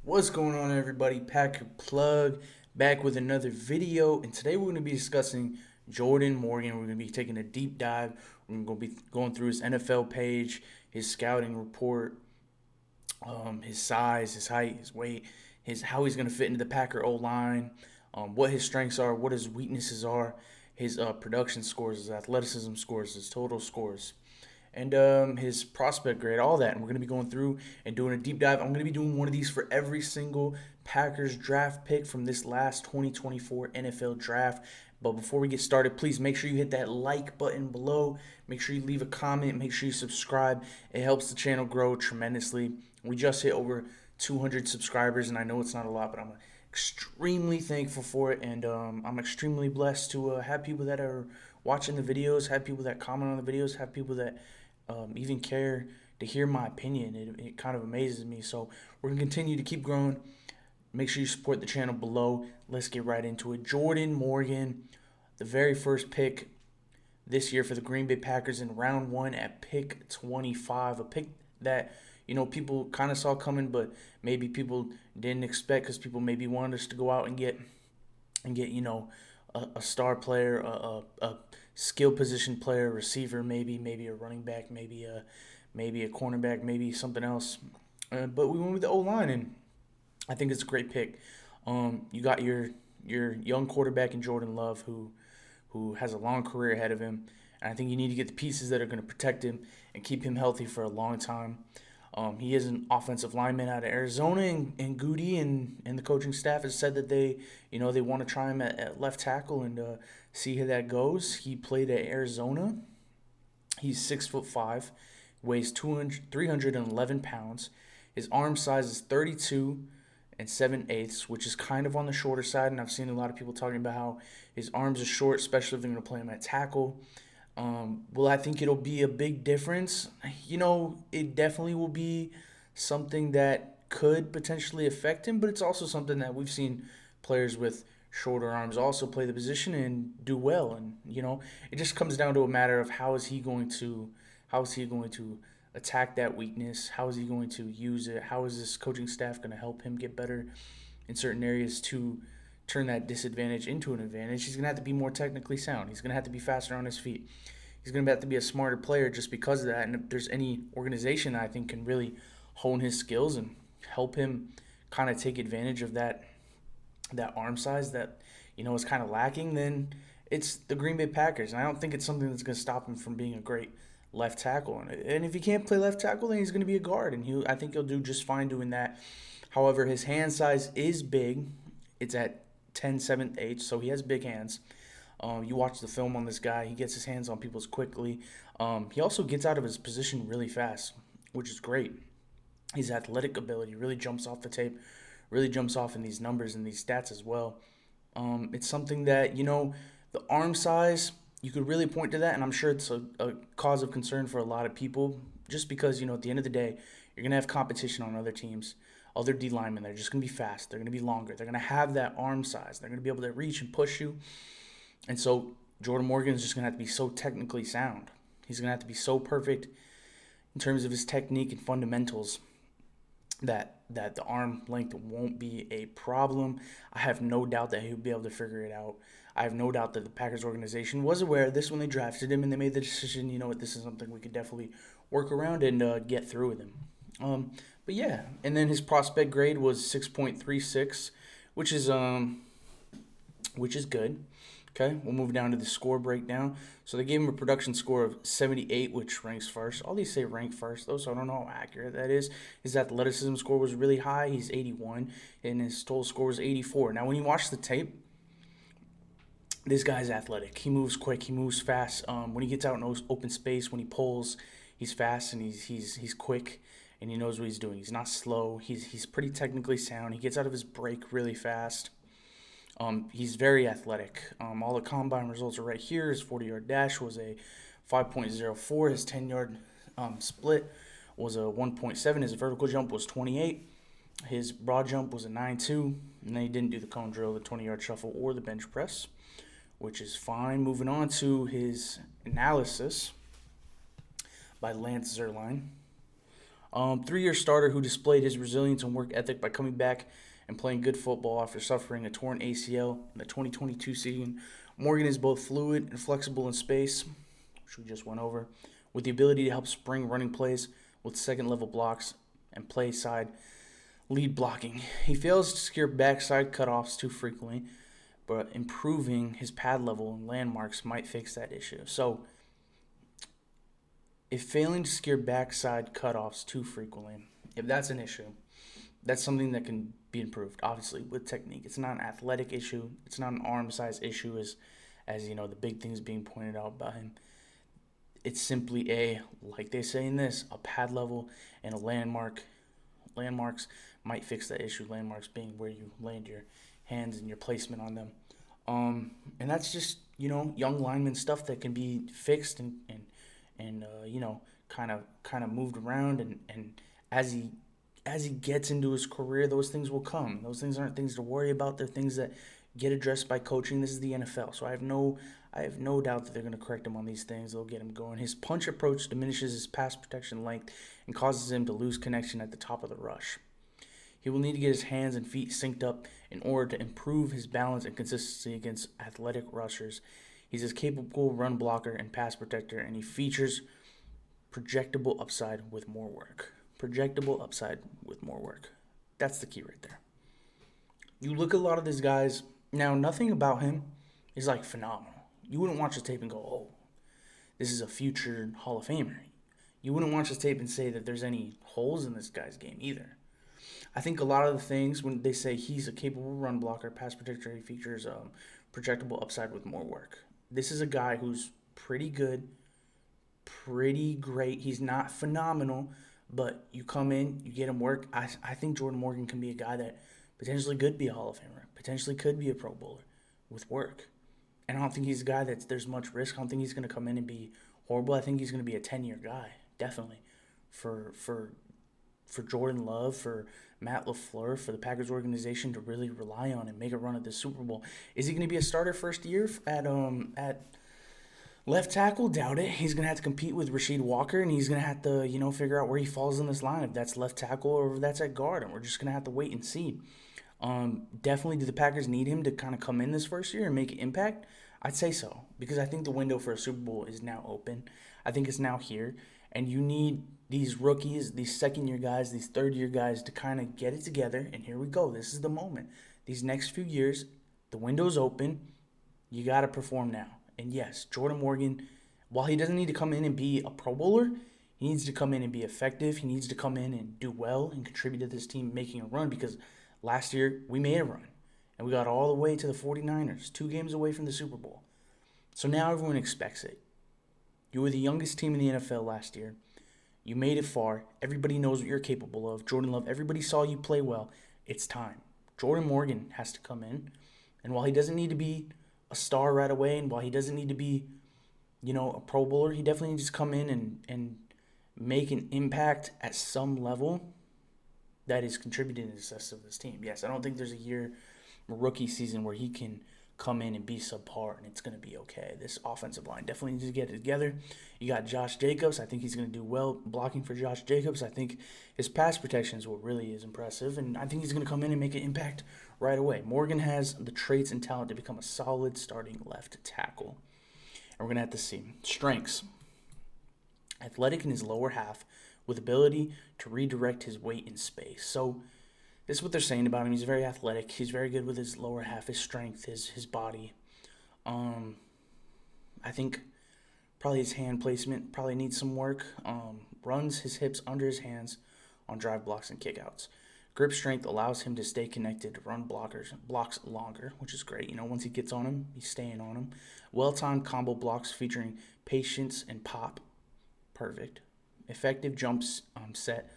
What's going on, everybody? Packer Plug back with another video, and today we're going to be discussing Jordan Morgan. We're going to be taking a deep dive. We're going to be going through his NFL page, his scouting report, his size, his height, his weight, his how he's going to fit into the Packer O line, what his strengths are, what his weaknesses are, his production scores, his athleticism scores, his total scores, and his prospect grade, all that. And we're going to be going through and doing a deep dive. I'm going to be doing one of these for every single Packers draft pick from this last 2024 NFL draft. But before we get started, please make sure you hit that like button below. Make sure you leave a comment. Make sure you subscribe. It helps the channel grow tremendously. We just hit over 200 subscribers, and I know it's not a lot, but I'm extremely thankful for it. And I'm extremely blessed to have people that are watching the videos, have people that comment on the videos, have people that even care to hear my opinion. It kind of amazes me. So we're going to continue to keep growing. Make sure you support the channel below. Let's get right into it. Jordan Morgan, the very first pick this year for the Green Bay Packers in round one at pick 25. A pick that, people kind of saw coming, but maybe people didn't expect because people maybe wanted us to go out and get a star player, a skill position player, receiver, maybe a running back, maybe a cornerback, maybe something else. But we went with the O line, and I think it's a great pick. You got your young quarterback in Jordan Love, who has a long career ahead of him, and I think you need to get the pieces that are going to protect him and keep him healthy for a long time. He is an offensive lineman out of Arizona, and Goody and the coaching staff has said that they want to try him at left tackle and see how that goes. He played at Arizona. He's 6'5", weighs 311 pounds. His arm size is 32 and 7/8, which is kind of on the shorter side, and I've seen a lot of people talking about how his arms are short, especially if they're going to play him at tackle. Well, I think it'll be a big difference. It definitely will be something that could potentially affect him, but it's also something that we've seen players with shorter arms also play the position and do well. And it just comes down to a matter of how is he going to attack that weakness? How is he going to use it? How is this coaching staff going to help him get better in certain areas to turn that disadvantage into an advantage? He's going to have to be more technically sound. He's going to have to be faster on his feet. He's going to have to be a smarter player just because of that. And if there's any organization that I think can really hone his skills and help him kind of take advantage of that arm size that is kind of lacking, then it's the Green Bay Packers. And I don't think it's something that's going to stop him from being a great left tackle. And if he can't play left tackle, then he's going to be a guard, and I think he'll do just fine doing that. However, his hand size is big. It's at 10/7/8, so he has big hands. You watch the film on this guy; he gets his hands on people quickly. He also gets out of his position really fast, which is great. His athletic ability really jumps off the tape, really jumps off in these numbers and these stats as well. It's something that the arm size, you could really point to that, and I'm sure it's a cause of concern for a lot of people, just because at the end of the day, you're gonna have competition on other teams, other D linemen. They're just gonna be fast. They're gonna be longer. They're gonna have that arm size. They're gonna be able to reach and push you, and so Jordan Morgan is just gonna have to be so technically sound. He's gonna have to be so perfect in terms of his technique and fundamentals that the arm length won't be a problem. I have no doubt that he'll be able to figure it out. I have no doubt that the Packers organization was aware of this when they drafted him, and they made the decision, this is something we could definitely work around and get through with him. But yeah, and then his prospect grade was 6.36, which is good. Okay, we'll move down to the score breakdown. So they gave him a production score of 78, which ranks first. All these say rank first, though, so I don't know how accurate that is. His athleticism score was really high. He's 81, and his total score was 84. Now, when you watch the tape, this guy's athletic. He moves quick. He moves fast. When he gets out in open space, when he pulls, he's fast and he's quick, and he knows what he's doing. He's not slow. He's pretty technically sound. He gets out of his break really fast. He's very athletic. All the combine results are right here. His 40-yard dash was a 5.04. His 10-yard split was a 1.7. His vertical jump was 28. His broad jump was a 9.2. And then he didn't do the cone drill, the 20-yard shuffle, or the bench press, which is fine. Moving on to his analysis by Lance Zierlein. 3-year starter who displayed his resilience and work ethic by coming back and playing good football after suffering a torn ACL in the 2022 season. Morgan is both fluid and flexible in space, which we just went over, with the ability to help spring running plays with second-level blocks and play side lead blocking. He fails to secure backside cutoffs too frequently, but improving his pad level and landmarks might fix that issue. So, if failing to secure backside cutoffs too frequently, if that's an issue, that's something that can be improved, obviously, with technique. It's not an athletic issue. It's not an arm size issue as the big things being pointed out about him. It's simply like they say in this, a pad level and a landmark. Landmarks might fix that issue. Landmarks being where you land your hands and your placement on them. And that's just, young lineman stuff that can be fixed and kind of moved around, and as he gets into his career, those things will come. Those things aren't things to worry about. They're things that get addressed by coaching. This is the NFL, so I have no doubt that they're going to correct him on these things. They'll get him going. His punch approach diminishes his pass protection length and causes him to lose connection at the top of the rush. He will need to get his hands and feet synced up in order to improve his balance and consistency against athletic rushers. He's a capable run blocker and pass protector, and he features projectable upside with more work. Projectable upside with more work. That's the key right there. You look at a lot of these guys, now nothing about him is like phenomenal. You wouldn't watch the tape and go, oh, this is a future Hall of Famer. You wouldn't watch this tape and say that there's any holes in this guy's game either. I think a lot of the things, when they say he's a capable run blocker, pass protector, he features projectable upside with more work. This is a guy who's pretty good, pretty great. He's not phenomenal, but you come in, you get him work. I think Jordan Morgan can be a guy that potentially could be a Hall of Famer, potentially could be a Pro Bowler with work. And I don't think he's a guy that there's much risk. I don't think he's going to come in and be horrible. I think he's going to be a 10-year guy, definitely, for Jordan Love, for Matt LaFleur, for the Packers organization to really rely on and make a run at the Super Bowl. Is he going to be a starter first year at left tackle? Doubt it. He's going to have to compete with Rasheed Walker, and he's going to have to, figure out where he falls in this line, if that's left tackle or if that's at guard, and we're just going to have to wait and see. Definitely, do the Packers need him to kind of come in this first year and make an impact? I'd say so, because I think the window for a Super Bowl is now open. I think it's now here, and you need these rookies, these second-year guys, these third-year guys to kind of get it together, and here we go. This is the moment. These next few years, the window's open. You got to perform now. And yes, Jordan Morgan, while he doesn't need to come in and be a Pro Bowler, he needs to come in and be effective. He needs to come in and do well and contribute to this team making a run, because last year we made a run, and we got all the way to the 49ers, 2 games away from the Super Bowl. So now everyone expects it. You were the youngest team in the NFL last year. You made it far. Everybody knows what you're capable of. Jordan Love, everybody saw you play well. It's time. Jordan Morgan has to come in, and while he doesn't need to be a star right away, and while he doesn't need to be, a Pro Bowler, he definitely needs to come in and make an impact at some level that is contributing to the success of this team. Yes, I don't think there's a rookie season where he can come in and be subpar and it's going to be okay. This offensive line definitely needs to get it together. You got Josh Jacobs. I think he's going to do well blocking for Josh Jacobs. I think his pass protection is what really is impressive, and I think he's going to come in and make an impact right away. Morgan has the traits and talent to become a solid starting left tackle. And we're going to have to see. Strengths. Athletic in his lower half with ability to redirect his weight in space. So this is what they're saying about him. He's very athletic. He's very good with his lower half, his strength, his body. I think probably his hand placement probably needs some work. Runs his hips under his hands on drive blocks and kickouts. Grip strength allows him to stay connected to run blocks longer, which is great. Once he gets on him, he's staying on him. Well-timed combo blocks featuring patience and pop. Perfect. Effective jumps set.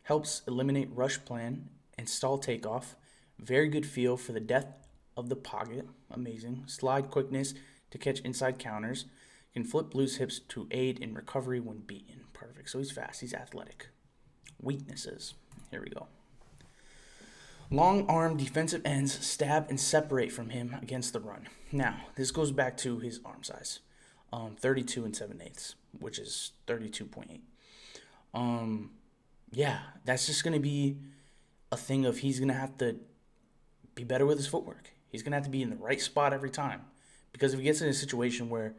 Helps eliminate rush plan and stall takeoff. Very good feel for the depth of the pocket. Amazing. Slide quickness to catch inside counters. Can flip loose hips to aid in recovery when beaten. Perfect. So he's fast. He's athletic. Weaknesses. Here we go. Long arm defensive ends stab and separate from him against the run. Now, this goes back to his arm size. 32 7/8, which is 32.8. yeah, that's just going to be a thing of he's going to have to be better with his footwork. He's going to have to be in the right spot every time. Because if he gets in a situation where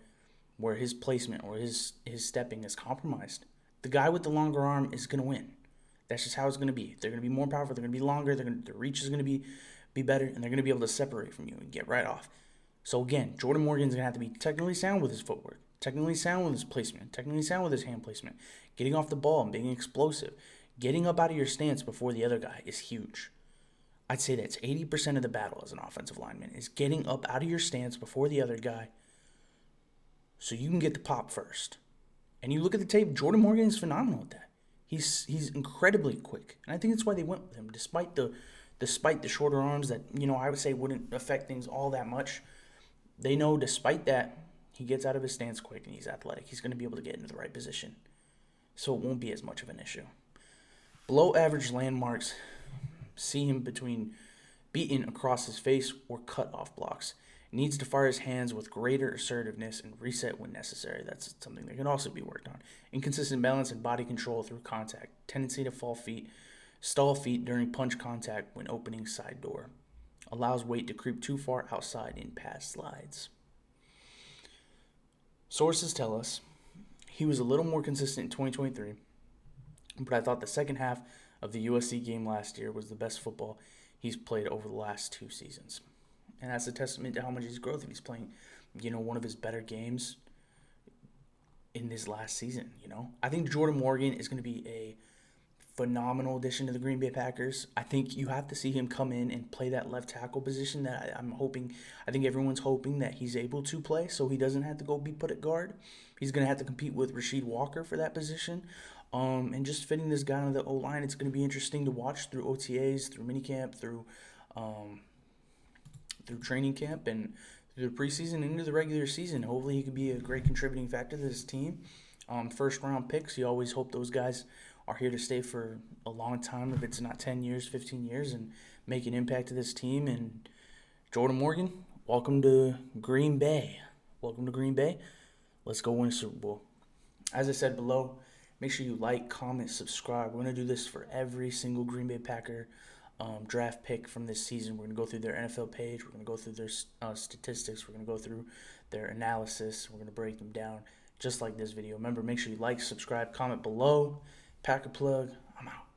his placement or his stepping is compromised, the guy with the longer arm is going to win. That's just how it's going to be. They're going to be more powerful. They're going to be longer. Their reach is going to be better, and they're going to be able to separate from you and get right off. So again, Jordan Morgan's going to have to be technically sound with his footwork, technically sound with his placement, technically sound with his hand placement, getting off the ball and being explosive. Getting up out of your stance before the other guy is huge. I'd say that's 80% of the battle as an offensive lineman is getting up out of your stance before the other guy so you can get the pop first. And you look at the tape, Jordan Morgan is phenomenal at that. He's incredibly quick. And I think that's why they went with him, despite the shorter arms that, I would say wouldn't affect things all that much. They know despite that, he gets out of his stance quick and he's athletic. He's going to be able to get into the right position. So it won't be as much of an issue. Below average landmarks see him between beaten across his face or cut off blocks. Needs to fire his hands with greater assertiveness and reset when necessary. That's something that can also be worked on. Inconsistent balance and body control through contact. Tendency to stall feet during punch contact when opening side door. Allows weight to creep too far outside in pass slides. Sources tell us he was a little more consistent in 2023, but I thought the second half of the USC game last year was the best football he's played over the last 2 seasons. And that's a testament to how much he's growth if he's playing, one of his better games in this last season, I think Jordan Morgan is going to be a phenomenal addition to the Green Bay Packers. I think you have to see him come in and play that left tackle position that I think everyone's hoping that he's able to play so he doesn't have to go be put at guard. He's going to have to compete with Rasheed Walker for that position. And just fitting this guy on the O-line, it's going to be interesting to watch through OTAs, through minicamp, through training camp, and through the preseason into the regular season. Hopefully he could be a great contributing factor to this team. First round picks, you always hope those guys are here to stay for a long time, if it's not 10 years, 15 years, and make an impact to this team. And Jordan Morgan, welcome to Green Bay. Welcome to Green Bay. Let's go win a Super Bowl. As I said below, make sure you like, comment, subscribe. We're going to do this for every single Green Bay Packer draft pick from this season. We're going to go through their NFL page. We're going to go through their statistics. We're going to go through their analysis. We're going to break them down just like this video. Remember, make sure you like, subscribe, comment below. Packer Plug, I'm out.